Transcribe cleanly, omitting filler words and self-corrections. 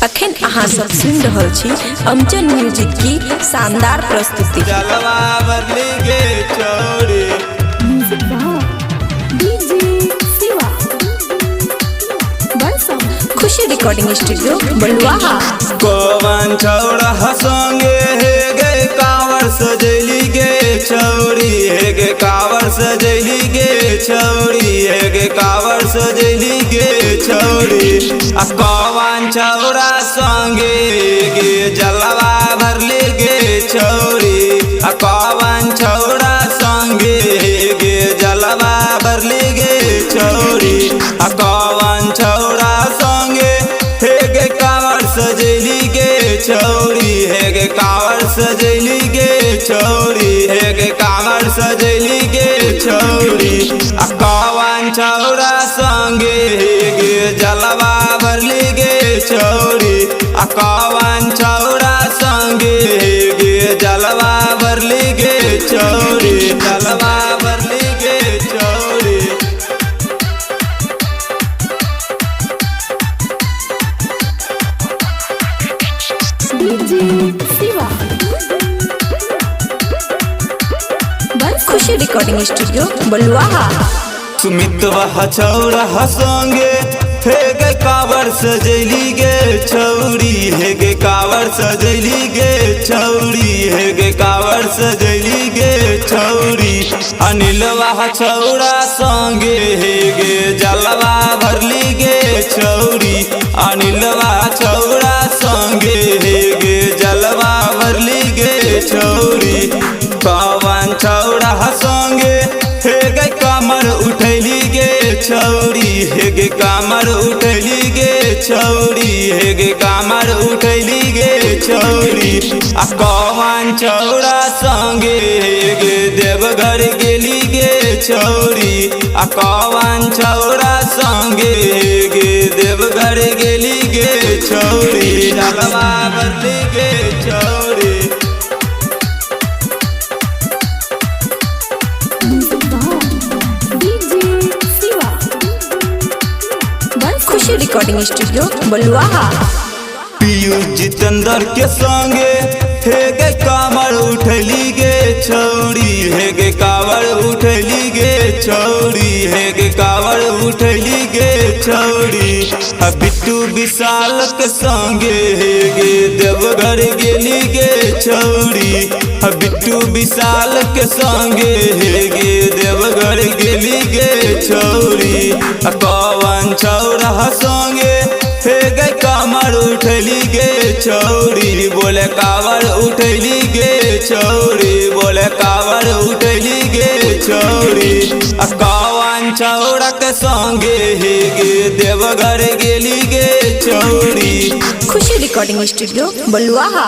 अखन अहाँ सब सुन रहल छी अमचन म्यूजिक की शानदार प्रस्तुति। जलवा बदली गे छोड़ी खुशी रिकॉर्डिंग स्टूडियो बलुआहा। कौन छौड़ा हंसोंगे हे गे कांवर सजैली गे छौड़ी हे गे कांवर सजैली गे छौड़ी हे गे कांवर सजैली गे छौड़ी। आ कौन छौड़ा संगे गे जलवा भरली गे छौड़ी। आ कौन छौड़ा संगे गे जलवा भरली गे छौड़ी। आ कौन छौड़ा संगे हे गे कांवर सजैली गे छौड़ी हे गे कांवर सजैली गे छौड़ी हे गे कांवर सजैली गे छौड़ी। आ कौन छौड़ा संगे हे गे जलवा भरली गे छौड़ी। आ कौन छौड़ा संगे हे गे जलवा भरली गे छौड़ी जलवा भरली गे छौड़ी। खुशी रिकॉर्डिंग स्टूडियो बलुआहा। सुमित वह छौड़ा हंसोंगे हे गे कांवर सजैली गे छौड़ी हे गे कांवर सजैली गे छौड़ी हे गे कांवर सजैली गे छौड़ी। अनिल वह छौड़ा संगे हे गे जलवा भरली गे छौड़ी। अनिल वह छौड़ा संगे हे गे जलवा भरली गे छौड़ी। कौन छौड़ा संगे हे गे कमर उठैली गे छौड़ी हे गे कमर उठैली गे छौड़ी हे गे कमर उठैली गे छौड़ी। आ कौन छौड़ा संगे हे गे देवघर गेली गे छौड़ी। आ कौन छौड़ा संगे हे गे देवघर गेली गे छौड़ी जलवा भरली गे छौड़ी। खुशी रिकॉर्डिंग स्टूडियो बलुआहा। पीयूष जितेंद्र के संगे हे गे कांवर उठैली गे छौड़ी हे गे कांवर उठैली गे छौड़ी हे गे कांवर उठैली गे छौड़ी। बिट्टू विशाल के संगे हे गे देवघर गेली गे छौड़ी। बिट्टू विशाल के संगे हे गे देवघर गेली गे छौड़ी। कौन छौड़ा संगे हे गे कांवर उठैली गे छौड़ी बोले कांवर उठैली गे छौड़ी बोले कांवर उठैली गे छौड़ी। आ कौन छौड़ा के संगे हे गे देवघर गेली गे छौड़ी। खुशी रिकॉर्डिंग स्टूडियो बलुआहा।